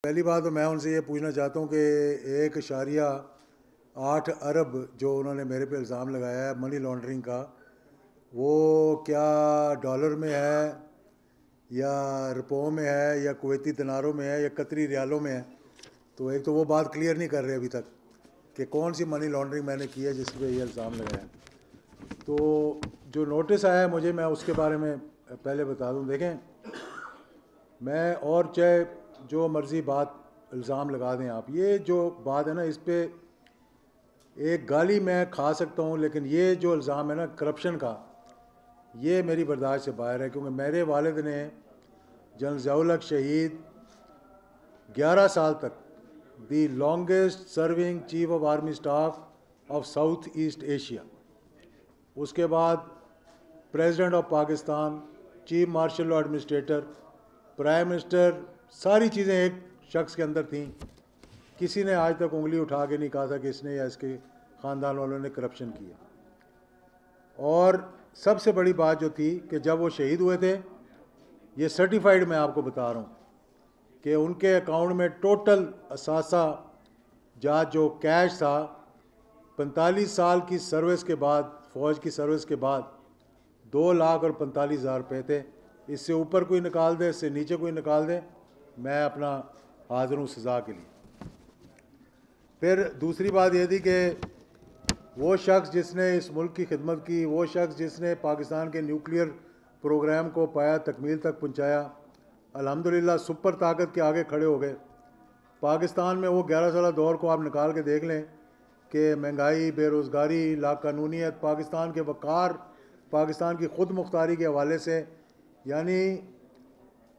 پہلی بات تو میں ان سے یہ پوچھنا چاہتا ہوں کہ 1.8 ارب جو انہوں نے میرے پہ الزام لگایا ہے منی لانڈرنگ کا، وہ کیا ڈالر میں ہے یا روپوں میں ہے یا کویتی دیناروں میں ہے یا قطری ریالوں میں ہے؟ تو ایک تو وہ بات کلیئر نہیں کر رہے ابھی تک کہ کون سی منی لانڈرنگ میں نے کی ہے جس پہ یہ الزام لگایا ہے۔ تو جو نوٹس آیا ہے مجھے، میں اس کے بارے میں پہلے بتا دوں۔ دیکھیں، میں اور چاہے جو مرضی بات الزام لگا دیں آپ، یہ جو بات ہے نا، اس پہ ایک گالی میں کھا سکتا ہوں، لیکن یہ جو الزام ہے نا کرپشن کا، یہ میری برداشت سے باہر ہے، کیونکہ میرے والد نے جنرل ضیاء الحق شہید 11 سال تک the longest serving chief of army staff of south east Asia, اس کے بعد president of Pakistan, chief martial law administrator, prime minister, ساری چیزیں ایک شخص کے اندر تھیں۔ کسی نے آج تک انگلی اٹھا کے نہیں کہا تھا کہ اس نے یا اس کے خاندان والوں نے کرپشن کیا۔ اور سب سے بڑی بات جو تھی کہ جب وہ شہید ہوئے تھے، یہ سرٹیفائیڈ میں آپ کو بتا رہا ہوں کہ ان کے اکاؤنٹ میں ٹوٹل اثاثہ جات جو کیش تھا 45 سال کی سروس کے بعد، فوج کی سروس کے بعد 2,45,000 روپے تھے۔ اس سے اوپر کوئی نکال دے، اس سے نیچے کوئی نکال دے، میں اپنا حاضر ہوں سزا کے لیے۔ پھر دوسری بات یہ تھی کہ وہ شخص جس نے اس ملک کی خدمت کی، وہ شخص جس نے پاکستان کے نیوکلیئر پروگرام کو پایا تکمیل تک پہنچایا، الحمدللہ سپر طاقت کے آگے کھڑے ہو گئے۔ پاکستان میں وہ 11 سالہ دور کو آپ نکال کے دیکھ لیں کہ مہنگائی، بے روزگاری، لاقانونیت، پاکستان کے وقار، پاکستان کی خود مختاری کے حوالے سے، یعنی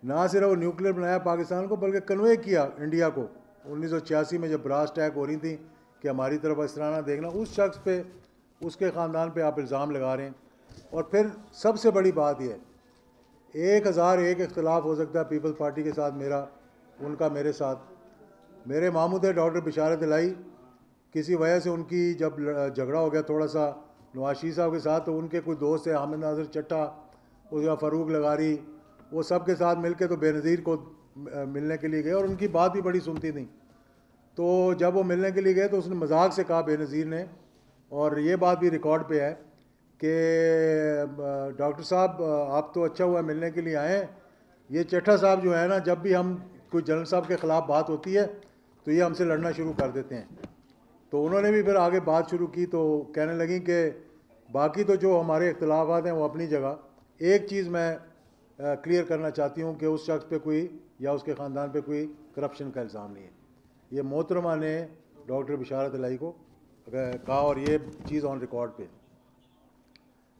نہ صرف نیوکلیئر بنایا پاکستان کو، بلکہ کنوے کیا انڈیا کو۔ 1986 میں جب براس اٹیک ہو رہی تھی کہ ہماری طرف اس طرح نہ دیکھنا، اس شخص پہ، اس کے خاندان پہ آپ الزام لگا رہے ہیں۔ اور پھر سب سے بڑی بات یہ ہے، 1001 اختلاف ہو سکتا ہے پیپل پارٹی کے ساتھ میرا، ان کا میرے ساتھ۔ میرے ماموں تھے ڈاکٹر بشارت الہی، کسی وجہ سے ان کی جب جھگڑا ہو گیا تھوڑا سا نواز شریف صاحب کے ساتھ، تو ان کے کوئی دوست تھے حامد ناصر چٹھا، اس کا فاروق لغاری، وہ سب کے ساتھ مل کے تو بے نظیر کو ملنے کے لیے گئے، اور ان کی بات بھی بڑی سنتی تھیں۔ تو جب وہ ملنے کے لیے گئے تو اس نے مذاق سے کہا بے نظیر نے، اور یہ بات بھی ریکارڈ پہ ہے کہ ڈاکٹر صاحب آپ تو اچھا ہوا ملنے کے لیے آئے ہیں، یہ چٹھا صاحب جو ہے نا، جب بھی ہم کوئی جنرل صاحب کے خلاف بات ہوتی ہے تو یہ ہم سے لڑنا شروع کر دیتے ہیں۔ تو انہوں نے بھی پھر آگے بات شروع کی، تو کہنے لگیں کہ باقی تو جو ہمارے اختلافات ہیں وہ اپنی جگہ، ایک چیز میں کلیئر کرنا چاہتی ہوں کہ اس شخص پہ کوئی یا اس کے خاندان پہ کوئی کرپشن کا الزام نہیں ہے۔ یہ محترمہ نے ڈاکٹر بشارت الہی کو کہا، اور یہ چیز آن ریکارڈ پہ۔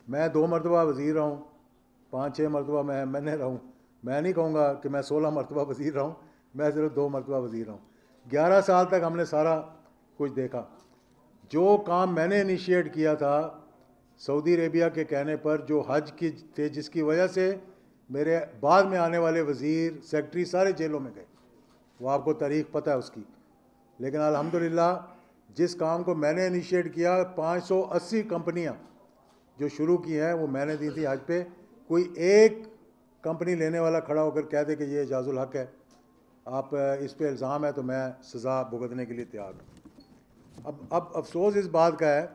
میں 2 مرتبہ وزیر رہا ہوں، 5-6 مرتبہ میں نے رہا ہوں۔ میں نہیں کہوں گا کہ میں 16 مرتبہ وزیر رہا ہوں، میں صرف 2 مرتبہ وزیر رہا ہوں۔ 11 سال تک ہم نے سارا کچھ دیکھا۔ جو کام میں نے انیشیٹ کیا تھا سعودی عربیہ کے کہنے پر، جو حج کی تھے، جس کی وجہ سے میرے بعد میں آنے والے وزیر، سیکٹری سارے جیلوں میں گئے، وہ آپ کو تاریخ پتہ ہے اس کی۔ لیکن الحمدللہ جس کام کو میں نے انیشیٹ کیا، 580 کمپنیاں جو شروع کی ہیں وہ میں نے دی تھی حج پہ۔ کوئی ایک کمپنی لینے والا کھڑا ہو کر کہتے کہ یہ اعجاز الحق ہے، آپ اس پہ الزام ہے، تو میں سزا بھگتنے کے لیے تیار ہوں۔ اب افسوس اس بات کا ہے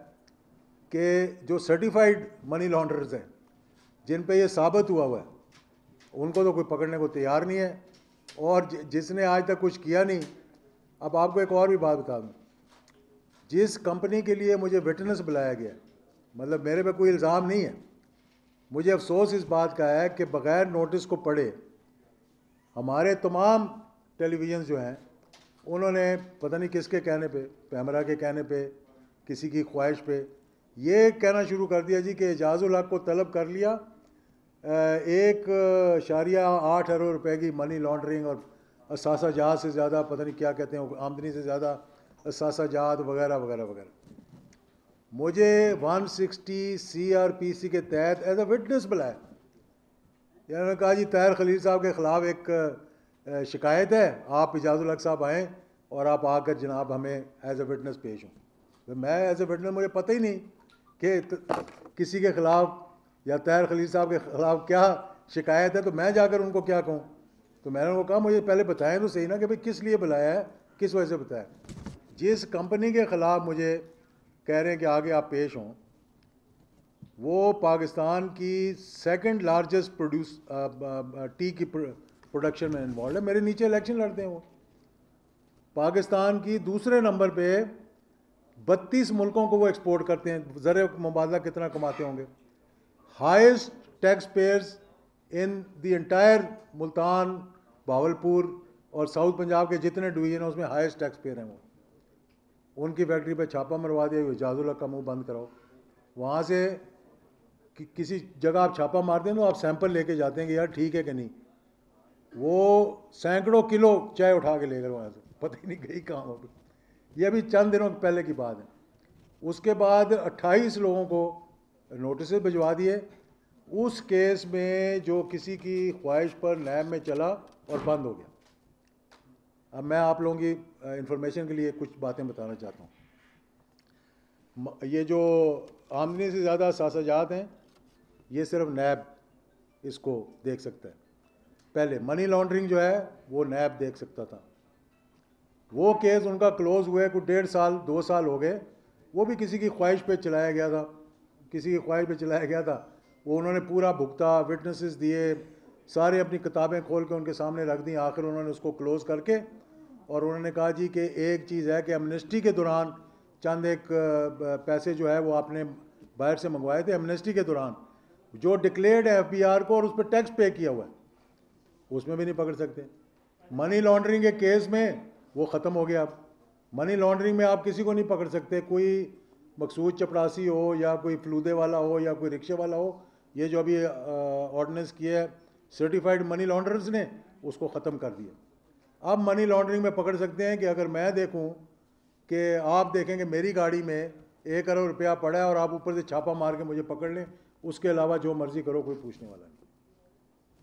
کہ جو سرٹیفائیڈ منی لانڈررز ہیں، جن پہ یہ ثابت ہوا ہے، ان کو تو کوئی پکڑنے کو تیار نہیں ہے، اور جس نے آج تک کچھ کیا نہیں۔ اب آپ کو ایک اور بھی بات بتا دوں، جس کمپنی کے لیے مجھے وٹنس بلایا گیا، مطلب میرے پہ کوئی الزام نہیں ہے، مجھے افسوس اس بات کا ہے کہ بغیر نوٹس کو پڑھے ہمارے تمام ٹیلی ویژنز جو ہیں، انہوں نے پتہ نہیں کس کے کہنے پہ، پیمرا کے کہنے پہ، کسی کی خواہش پہ، یہ کہنا شروع کر دیا جی کہ اعجاز الحق کو طلب کر لیا 1.8 ارب روپے کی منی لانڈرنگ اور اثاثہ جات سے زیادہ، پتہ نہیں کیا کہتے ہیں، آمدنی سے زیادہ اثاثہ جات وغیرہ وغیرہ وغیرہ۔ مجھے 160 CRPC کے تحت ایز اے وٹنس بلایا، یعنی انہوں نے کہا جی طاہر خلیل صاحب کے خلاف ایک شکایت ہے، آپ اعجاز الحق صاحب آئیں اور آپ آ کر جناب ہمیں ایز اے وٹنس پیش ہوں۔ میں ایز اے وٹنس، مجھے پتہ ہی نہیں کہ کسی کے خلاف یا طاہر خلیل صاحب کے خلاف کیا شکایت ہے، تو میں جا کر ان کو کیا کہوں۔ تو میں نے وہ کہا مجھے پہلے بتائیں تو صحیح نا کہ بھئی کس لیے بلایا ہے, کس وجہ سے بتایا. جس کمپنی کے خلاف مجھے کہہ رہے ہیں کہ آگے آپ پیش ہوں, وہ پاکستان کی سیکنڈ لارجسٹ ٹی کی پروڈکشن میں انوالوڈ ہے. میرے نیچے الیکشن لڑتے ہیں وہ. پاکستان کی دوسرے نمبر پہ 32 ملکوں کو وہ ایکسپورٹ کرتے ہیں. زر مبادلہ کتنا کماتے ہوں گے. Highest tax payers in the entire Multan, Bahawalpur اور ساؤتھ پنجاب کے جتنے ڈویژن ہیں اس میں ہائیسٹ ٹیکس پیئر ہیں وہ. ان کی فیکٹری پہ چھاپا مروا دیا, اجاز اللہ کا منہ بند کراؤ. وہاں سے کسی جگہ آپ چھاپا مارتے ہیں تو آپ سیمپل لے کے جاتے ہیں کہ یار ٹھیک ہے کہ نہیں. وہ سینکڑوں کلو چائے اٹھا کے لے گئے وہاں سے, پتہ ہی نہیں گئی کہاں ہو گئی. یہ ابھی چند دنوں پہلے کی بات ہے. اس کے بعد 28 لوگوں کو نوٹسز بھجوا دیے. اس کیس میں جو کسی کی خواہش پر نیب میں چلا اور بند ہو گیا. اب میں آپ لوگوں کی انفارمیشن کے لیے کچھ باتیں بتانا چاہتا ہوں. یہ جو آمدنی سے زیادہ اثاثہ ہیں یہ صرف نیب اس کو دیکھ سکتا ہے. پہلے منی لانڈرنگ جو ہے وہ نیب دیکھ سکتا تھا. وہ کیس ان کا کلوز ہوئے کوئی 1.5 سال 2 سال ہو گئے. وہ بھی کسی کی خواہش پہ چلایا گیا تھا, کسی کی خواہش پہ چلایا گیا تھا. وہ انہوں نے پورا بھگتا, وٹنسز دیے, سارے اپنی کتابیں کھول کے ان کے سامنے رکھ دیں. آخر انہوں نے اس کو کلوز کر کے اور انہوں نے کہا جی کہ ایک چیز ہے کہ ایمنسٹی کے دوران چند ایک پیسے جو ہے وہ آپ نے باہر سے منگوائے تھے. ایمنسٹی کے دوران جو ڈکلیئرڈ ہے FBR کو اور اس پہ ٹیکس پے کیا ہوا ہے, اس میں بھی نہیں پکڑ سکتے. منی لانڈرنگ کے کیس میں وہ ختم ہو گیا. اب منی لانڈرنگ میں آپ کسی کو نہیں پکڑ سکتے, کوئی مقصود چپڑاسی ہو یا کوئی فلودے والا ہو یا کوئی رکشے والا ہو. یہ جو ابھی آرڈیننس کیا ہے سرٹیفائڈ منی لانڈررز نے, اس کو ختم کر دیا. اب منی لانڈرنگ میں پکڑ سکتے ہیں کہ اگر میں دیکھوں کہ آپ دیکھیں کہ میری گاڑی میں 1 کروڑ روپیہ پڑا ہے اور آپ اوپر سے چھاپا مار کے مجھے پکڑ لیں, اس کے علاوہ جو مرضی کرو کوئی پوچھنے والا نہیں.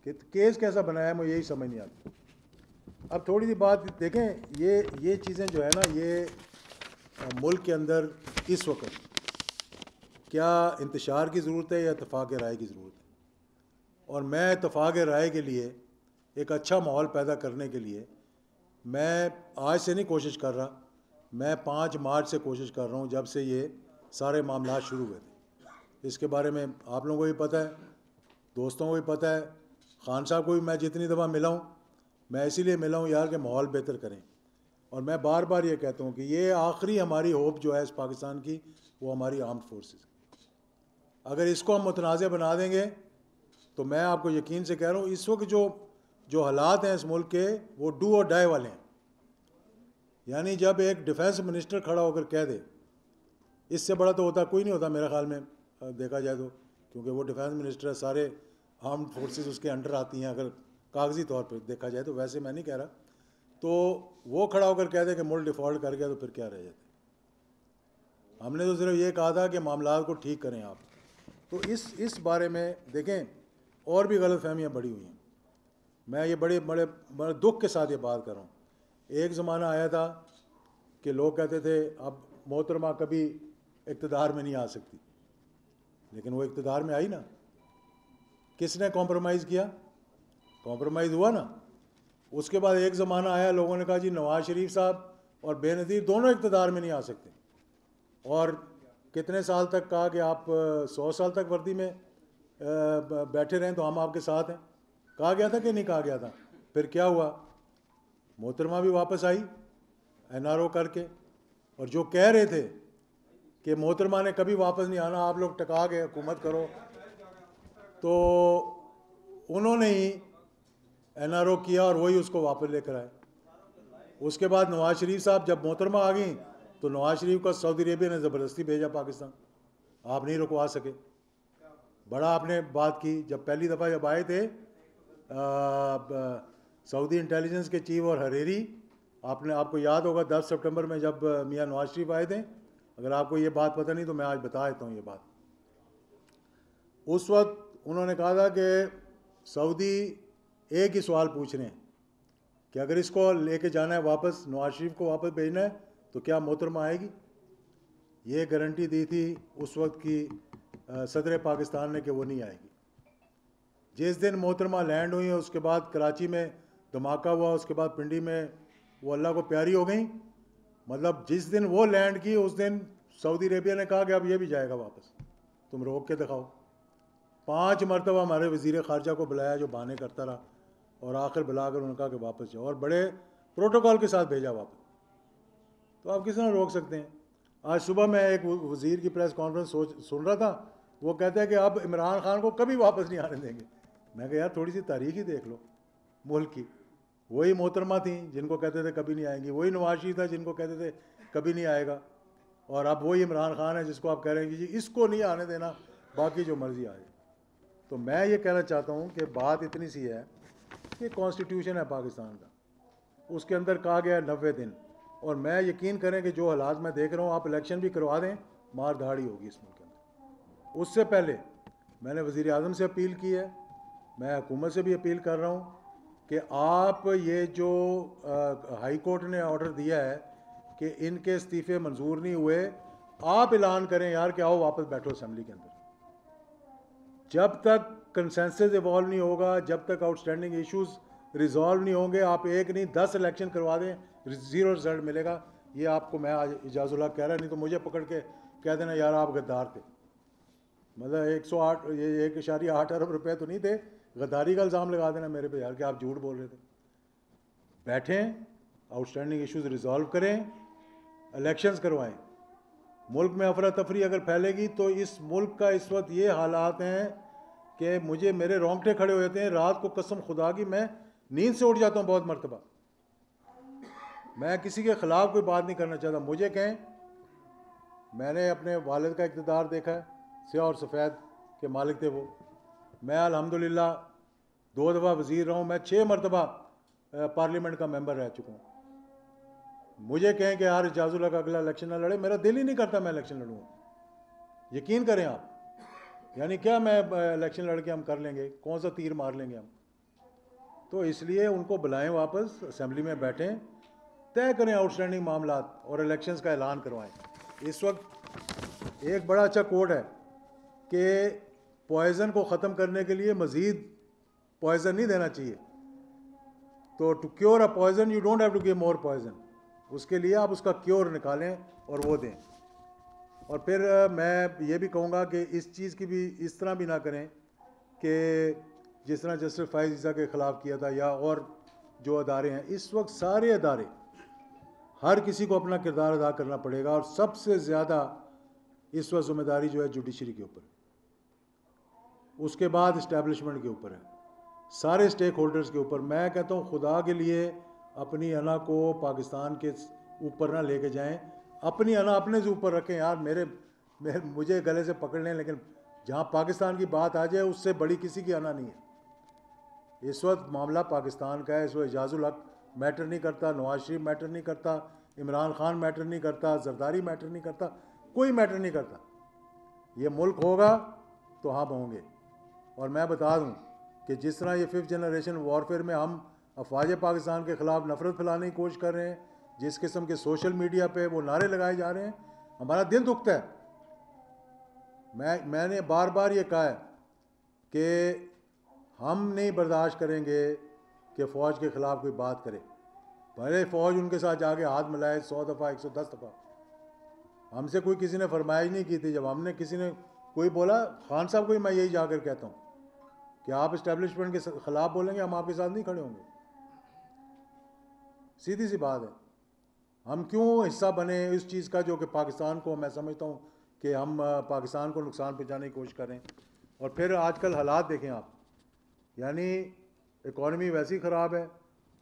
کہ کیس کیسا بنایا ہے مجھے یہی سمجھ نہیں آتی. اب تھوڑی سی بات دیکھیں, یہ چیزیں جو ہے نا, یہ ملک کے اندر اس وقت کیا انتشار کی ضرورت ہے یا اتفاق رائے کی ضرورت ہے. اور میں اتفاق رائے کے لیے ایک اچھا ماحول پیدا کرنے کے لیے میں آج سے نہیں کوشش کر رہا, میں 5 مارچ سے کوشش کر رہا ہوں, جب سے یہ سارے معاملات شروع ہوئے تھے. اس کے بارے میں آپ لوگوں کو بھی پتہ ہے, دوستوں کو بھی پتہ ہے, خان صاحب کو بھی میں جتنی دفعہ ملا ہوں میں اسی لیے ملا ہوں یار کہ ماحول بہتر کریں. اور میں بار بار یہ کہتا ہوں کہ یہ آخری ہماری ہوپ جو ہے اس پاکستان کی, وہ ہماری آرمڈ فورسز. اگر اس کو ہم متنازع بنا دیں گے تو میں آپ کو یقین سے کہہ رہا ہوں اس وقت جو حالات ہیں اس ملک کے, وہ ڈو اور ڈائی والے ہیں. یعنی جب ایک ڈیفنس منسٹر کھڑا ہو کر کہہ دے, اس سے بڑا تو ہوتا کوئی نہیں ہوتا میرے خیال میں دیکھا جائے تو, کیونکہ وہ ڈیفنس منسٹر ہے, سارے آرمڈ فورسز اس کے انڈر آتی ہیں اگر کاغذی طور پہ دیکھا جائے تو, ویسے میں نہیں کہہ رہا. تو وہ کھڑا ہو کر کہہ دے کہ ملک ڈیفالٹ کر گیا تو پھر کیا رہ جاتا ہے. ہم نے تو صرف یہ کہا تھا کہ معاملات کو ٹھیک کریں آپ. تو اس بارے میں دیکھیں اور بھی غلط فہمیاں بڑی ہوئی ہیں. میں یہ بڑے دکھ کے ساتھ یہ بات کر رہا ہوں. ایک زمانہ آیا تھا کہ لوگ کہتے تھے اب محترمہ کبھی اقتدار میں نہیں آ سکتی, لیکن وہ اقتدار میں آئی نا. کس نے کمپرومائز کیا؟ کمپرومائز ہوا نا. اس کے بعد ایک زمانہ آیا لوگوں نے کہا جی نواز شریف صاحب اور بے نظیر دونوں اقتدار میں نہیں آ سکتے. اور کتنے سال تک کہا کہ آپ 100 سال تک وردی میں بیٹھے رہیں تو ہم آپ کے ساتھ ہیں. کہا گیا تھا کہ نہیں کہا گیا تھا؟ پھر کیا ہوا؟ محترمہ بھی واپس آئی NRO کر کے, اور جو کہہ رہے تھے کہ محترمہ نے کبھی واپس نہیں آنا, آپ لوگ ٹکا کے حکومت کرو, تو انہوں نے ہی NRO کیا اور وہی اس کو واپس لے کر آئے. اس کے بعد نواز شریف صاحب جب محترمہ آ گئیں تو نواز شریف کا سعودی عربیہ نے زبردستی بھیجا پاکستان. آپ نہیں رکوا سکے. بڑا آپ نے بات کی. جب پہلی دفعہ جب آئے تھے سعودی انٹیلیجنس کے چیف اور حریری, آپ کو یاد ہوگا 10 سپٹمبر میں جب میاں نواز شریف آئے تھے. اگر آپ کو یہ بات پتہ نہیں تو میں آج بتا دیتا ہوں یہ بات. اس وقت انہوں نے کہا تھا کہ سعودی ایک ہی سوال پوچھ رہے ہیں کہ اگر اس کو لے کے جانا ہے واپس, نواز شریف کو واپس بھیجنا ہے, تو کیا محترمہ آئے گی؟ یہ گارنٹی دی تھی اس وقت کی صدر پاکستان نے کہ وہ نہیں آئے گی. جس دن محترمہ لینڈ ہوئی اس کے بعد کراچی میں دھماکہ ہوا, اس کے بعد پنڈی میں وہ اللہ کو پیاری ہو گئیں. مطلب جس دن وہ لینڈ کی اس دن سعودی عربیہ نے کہا کہ اب یہ بھی جائے گا واپس, تم روک کے دکھاؤ. 5 مرتبہ ہمارے وزیر خارجہ کو بلایا جو بہانے کرتا رہا, اور آخر بلا کر انہوں نے کہا کہ واپس جاؤ, اور بڑے پروٹوکول کے ساتھ بھیجا واپس. تو آپ کس طرح روک سکتے ہیں؟ آج صبح میں ایک وزیر کی پریس کانفرنس سن رہا تھا, وہ کہتے ہیں کہ اب عمران خان کو کبھی واپس نہیں آنے دیں گے. میں کہا یار تھوڑی سی تاریخ ہی دیکھ لو ملک کی. وہی محترمہ تھیں جن کو کہتے تھے کبھی نہیں آئیں گی, وہی نواز شریف تھا جن کو کہتے تھے کبھی نہیں آئے گا, اور اب وہی عمران خان ہے جس کو آپ کہہ رہے ہیں کہ جی اس کو نہیں آنے دینا, باقی جو مرضی آ جائے. تو میں یہ کہنا چاہتا ہوں کہ بات اتنی سی ہے کہ کانسٹیٹیوشن ہے پاکستان کا, اس کے اندر کہا گیا ہے 90 دن, اور میں یقین کریں کہ جو حالات میں دیکھ رہا ہوں, آپ الیکشن بھی کروا دیں, مار دھاڑی ہوگی اس ملک کے اندر. اس سے پہلے میں نے وزیر اعظم سے اپیل کی ہے, میں حکومت سے بھی اپیل کر رہا ہوں کہ آپ یہ جو ہائی کورٹ نے آرڈر دیا ہے کہ ان کے استعفے منظور نہیں ہوئے, آپ اعلان کریں یار کہ آؤ واپس بیٹھو اسمبلی کے اندر. جب تک کنسنسس ایوالو نہیں ہوگا, جب تک آؤٹ اسٹینڈنگ ایشوز ریزالو نہیں ہوں گے, آپ ایک نہیں 10 الیکشن کروا دیں, 0 رزلٹ ملے گا. یہ آپ کو میں آج اجاز اللہ کہہ رہا, نہیں تو مجھے پکڑ کے کہہ دینا یار آپ غدار تھے. مطلب 108 یہ 1.8 ارب روپے تو نہیں تھے, غداری کا الزام لگا دینا میرے پہ یار کہ آپ جھوٹ بول رہے تھے. بیٹھیں, آؤٹ اسٹینڈنگ ایشوز ریزالو کریں, الیکشنز کروائیں. ملک میں افراتفری اگر پھیلے گی تو اس ملک کا اس وقت یہ حالات ہیں کہ مجھے میرے رونگٹے کھڑے ہو جاتے ہیں رات کو, قسم خدا کی میں نیند سے اٹھ جاتا ہوں بہت مرتبہ. میں کسی کے خلاف کوئی بات نہیں کرنا چاہتا, مجھے کہیں. میں نے اپنے والد کا اقتدار دیکھا ہے, سیاہ اور سفید کے مالک تھے وہ. میں الحمدللہ 2 دفعہ وزیر رہا ہوں, میں 6 مرتبہ پارلیمنٹ کا ممبر رہ چکا ہوں. مجھے کہیں کہ یار اجاز اللہ کا اگلا الیکشن نہ لڑے, میرا دل ہی نہیں کرتا میں الیکشن لڑوں. یقین کریں آپ, یعنی کیا میں الیکشن لڑ کے ہم کر لیں گے, کون سا تیر مار لیں گے ہم. تو اس لیے ان کو بلائیں واپس, اسمبلی میں بیٹھیں, طے کریں آؤٹ اسٹینڈنگ معاملات اور الیکشنز کا اعلان کروائیں. اس وقت ایک بڑا اچھا کوڈ ہے کہ پوائزن کو ختم کرنے کے لیے مزید پوائزن نہیں دینا چاہیے. تو to cure a poison you don't have to give more poison. اس کے لیے آپ اس کا کیور نکالیں اور وہ دیں. اور پھر میں یہ بھی کہوں گا کہ اس چیز کی بھی اس طرح بھی نہ کریں کہ جس طرح جسٹس فائز عیسیٰ کے خلاف کیا تھا یا اور جو ادارے ہیں. اس وقت سارے ادارے, ہر کسی کو اپنا کردار ادا کرنا پڑے گا, اور سب سے زیادہ اس وقت ذمہ داری جو ہے جوڈیشری کے اوپر, اس کے بعد اسٹیبلشمنٹ کے اوپر ہے, سارے اسٹیک ہولڈرز کے اوپر. میں کہتا ہوں خدا کے لیے اپنی انا کو پاکستان کے اوپر نہ لے کے جائیں, اپنی انا اپنے سے اوپر رکھیں. یار مجھے گلے سے پکڑ لیں, لیکن جہاں پاکستان کی بات آ جائے اس سے بڑی کسی کی انا نہیں ہے. اس وقت معاملہ پاکستان کا ہے. اس وقت اعجاز الحق میٹر نہیں کرتا, نواز شریف میٹر نہیں کرتا, عمران خان میٹر نہیں کرتا, زرداری میٹر نہیں کرتا, کوئی میٹر نہیں کرتا. یہ ملک ہوگا تو ہم ہوں گے. اور میں بتا دوں کہ جس طرح یہ 5th جنریشن وارفیئر میں ہم افواج پاکستان کے خلاف نفرت پھیلانے کی کوشش کر رہے ہیں, جس قسم کے سوشل میڈیا پہ وہ نعرے لگائے جا رہے ہیں, ہمارا دل دکھتا ہے. میں نے بار بار یہ کہا ہے کہ ہم نہیں برداشت کریں گے کہ فوج کے خلاف کوئی بات کرے. پہلے فوج ان کے ساتھ جا کے ہاتھ ملائے 100 دفعہ 110 دفعہ. ہم سے کوئی کسی نے فرمائش نہیں کی تھی. جب ہم نے کسی نے کوئی بولا, خان صاحب کو میں یہی جا کر کہتا ہوں کہ آپ اسٹیبلشمنٹ کے خلاف بولیں گے, ہم آپ کے ساتھ نہیں کھڑے ہوں گے. سیدھی سی بات ہے. ہم کیوں حصہ بنے اس چیز کا جو کہ پاکستان کو, میں سمجھتا ہوں کہ ہم پاکستان کو نقصان پہنچانے کی کوشش کریں. اور پھر آج کل حالات دیکھیں آپ, یعنی اکانومی ویسی خراب ہے,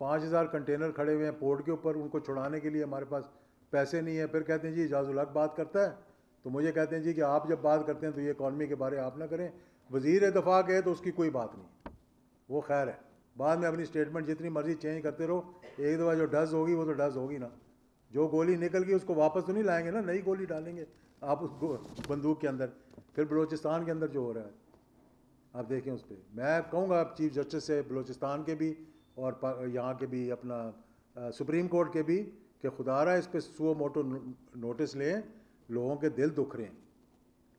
5000 کنٹینر کھڑے ہوئے ہیں پورٹ کے اوپر, ان کو چھڑانے کے لیے ہمارے پاس پیسے نہیں ہیں. پھر کہتے ہیں جی اعجاز الحق بات کرتا ہے, تو مجھے کہتے ہیں جی کہ آپ جب بات کرتے ہیں تو یہ اکانومی کے بارے آپ نہ کریں. وزیر دفاع گئے تو اس کی کوئی بات نہیں, وہ خیر ہے. بعد میں اپنی اسٹیٹمنٹ جتنی مرضی چینج کرتے رہو, ایک دفعہ جو ڈز ہوگی وہ تو ڈز ہوگی نا. جو گولی نکل گئی اس کو واپس تو نہیں لائیں گے نا, نئی گولی ڈالیں گے آپ اس بندوق کے اندر. پھر بلوچستان کے اندر جو ہو رہا ہے آپ دیکھیں اس پہ. میں کہوں گا چیف جسٹس سے بلوچستان کے بھی اور یہاں کے بھی, اپنا سپریم کورٹ کے بھی, کہ خدا رہا اس پہ سو موٹو نوٹس لیں. لوگوں کے دل دکھ رہے ہیں,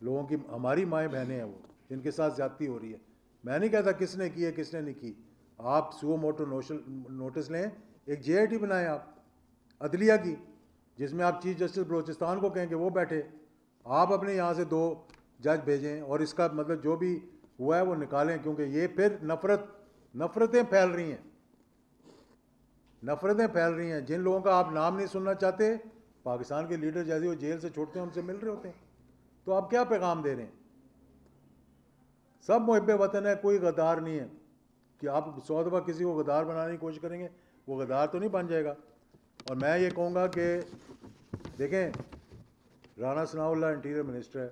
لوگوں کی, ہماری مائیں بہنیں ہیں وہ جن کے ساتھ زیادتی ہو رہی ہے. میں نہیں کہتا کس نے کی ہے کس نے نہیں کی, آپ سو موٹو نوٹس لیں, ایک جے آئی ٹی بنائیں آپ عدلیہ کی, جس میں آپ چیف جسٹس بلوچستان کو کہیں کہ وہ بیٹھے, آپ اپنے یہاں سے 2 جج بھیجیں, اور اس کا مطلب جو بھی ہوا ہے وہ نکالیں, کیونکہ یہ پھر نفرتیں پھیل رہی ہیں, نفرتیں پھیل رہی ہیں. جن لوگوں کا آپ نام نہیں سننا چاہتے, پاکستان کے لیڈر جیسے وہ جیل سے چھوڑتے ہیں ان سے مل رہے ہوتے ہیں, تو آپ کیا پیغام دے رہے ہیں؟ سب محب وطن ہے, کوئی غدار نہیں ہے کہ آپ 100 دفعہ کسی کو غدار بنانے کی کوشش کریں گے, وہ غدار تو نہیں بن جائے گا. اور میں یہ کہوں گا کہ دیکھیں, رانا ثناء اللہ انٹیریئر منسٹر ہے,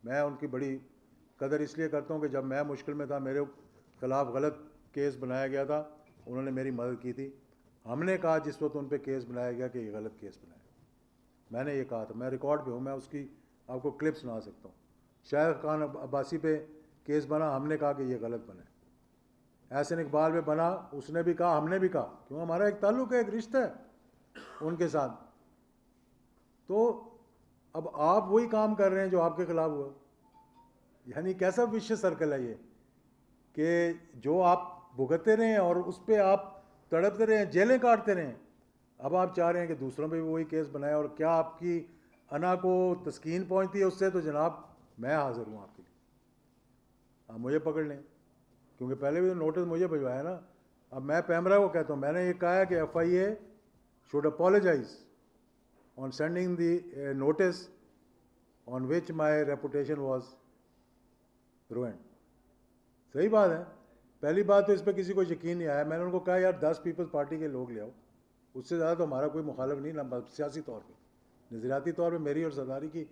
میں ان کی بڑی قدر اس لیے کرتا ہوں کہ جب میں مشکل میں تھا, میرے خلاف غلط کیس بنایا گیا تھا, انہوں نے میری مدد کی تھی. ہم نے کہا جس وقت ان پہ کیس بنایا گیا کہ یہ غلط کیس بنایا, میں نے یہ کہا تھا, میں ریکارڈ پہ ہوں, میں اس کی آپ کو کلپ سنا سکتا ہوں. شاہد خان عباسی پہ کیس بنا, ہم نے کہا کہ یہ غلط بنا ہے. احسن اقبال پہ بنا, اس نے بھی کہا, ہم نے بھی کہا, کیوں ہمارا ایک تعلق ہے, ایک رشتہ ہے ان کے ساتھ. تو اب آپ وہی کام کر رہے ہیں جو آپ کے خلاف ہوا. یعنی کیسا وشیس سرکل ہے یہ کہ جو آپ بھگتتے رہے ہیں اور اس پہ آپ تڑپتے رہے ہیں, جیلیں کاٹتے رہے ہیں. اب آپ چاہ رہے ہیں کہ دوسروں پہ بھی وہی کیس بنائے, اور کیا آپ کی انا کو تسکین پہنچتی ہے اس سے؟ تو جناب میں حاضر ہوں آپ کے لیے, آپ مجھے پکڑ لیں, کیونکہ پہلے بھی نوٹس مجھے بھجوایا نا. اب میں پیمرا کو کہتا ہوں, میں نے یہ کہا ہے کہ F I A should apologise on sending the notice on which my reputation was ruined. صحیح بات ہے. پہلی بات تو اس پہ کسی کو یقین نہیں آیا. میں نے ان کو کہا یار 10 پیپلز پارٹی کے لوگ لے آؤ, اس سے زیادہ تو ہمارا کوئی مخالف نہیں, نہ سیاسی طور پہ, نظریاتی طور پہ میری اور زرداری کی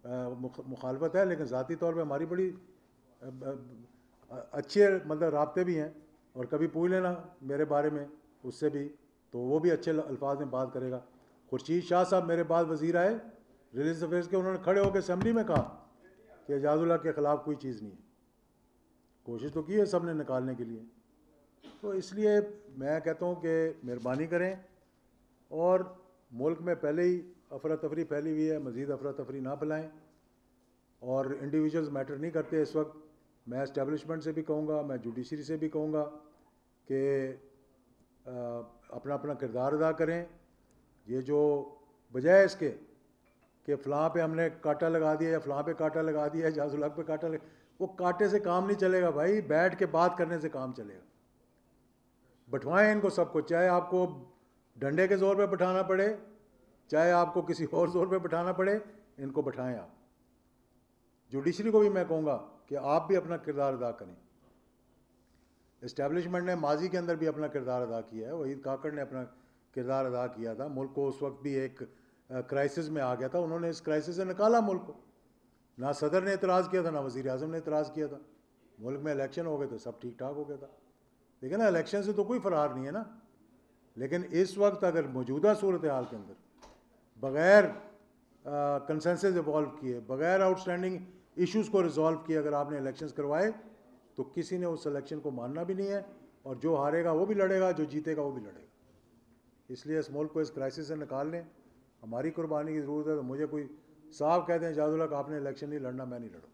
مخالفت ہے, لیکن ذاتی طور پہ ہماری بڑی اچھے مطلب رابطے بھی ہیں, اور کبھی پوچھ لینا میرے بارے میں اس سے بھی, تو وہ بھی اچھے الفاظ میں بات کرے گا. خورشید شاہ صاحب میرے بعد وزیر آئے ریلیجس افیئرس کے, انہوں نے کھڑے ہو کے اسمبلی میں کہا کہ اعجاز اللہ کے خلاف کوئی چیز نہیں ہے. کوشش تو کی ہے سب نے نکالنے کے لیے. تو اس لیے میں کہتا ہوں کہ مہربانی کریں, اور ملک میں پہلے ہی افراتفری پھیلی ہوئی ہے, مزید افراتفری نہ پھیلائیں, اور انڈیویجولز میٹر نہیں کرتے اس وقت. میں اسٹیبلشمنٹ سے بھی کہوں گا, میں جوڈیشری سے بھی کہوں گا کہ اپنا اپنا کردار ادا کریں. یہ جو بجائے اس کے کہ فلاں پہ ہم نے کانٹا لگا دیا یا فلاں پہ کانٹا لگا دیا, اعجاز الحق پہ کانٹا لگا, وہ کانٹے سے کام نہیں چلے گا بھائی, بیٹھ کے بات کرنے سے کام چلے گا. بٹھوائیں ان کو سب کو, چاہے آپ کو ڈنڈے کے زور پہ بٹھانا پڑے, چاہے آپ کو کسی اور زور پہ بٹھانا پڑے, ان کو بٹھائیں آپ. جوڈیشری کو بھی میں کہوں گا کہ آپ بھی اپنا کردار ادا کریں. اسٹیبلشمنٹ نے ماضی کے اندر بھی اپنا کردار ادا کیا ہے, وحید کاکڑ نے اپنا کردار ادا کیا تھا, ملک کو اس وقت بھی ایک کرائسس میں آ گیا تھا, انہوں نے اس کرائسس سے نکالا ملک کو. نہ صدر نے اعتراض کیا تھا, نہ وزیر اعظم نے اعتراض کیا تھا. ملک میں الیکشن ہو گئے تو سب ٹھیک ٹھاک ہو گیا تھا. لیکن نا الیکشن سے تو کوئی فرار نہیں ہے نا. لیکن اس وقت اگر موجودہ صورتحال کے اندر بغیر کنسنسس ایوالو کیے, بغیر آؤٹ اسٹینڈنگ ایشوز کو ریزالو کیے اگر آپ نے الیکشنز کروائے, تو کسی نے اس الیکشن کو ماننا بھی نہیں ہے, اور جو ہارے گا وہ بھی لڑے گا, جو جیتے گا وہ بھی لڑے گا. اس لیے اس ملک کو اس کرائسس سے نکال لیں. ہماری قربانی کی ضرورت ہے. تو مجھے کوئی صاحب کہتے ہیں اعجاز الحق آپ نے الیکشن نہیں لڑنا, میں نہیں لڑوں.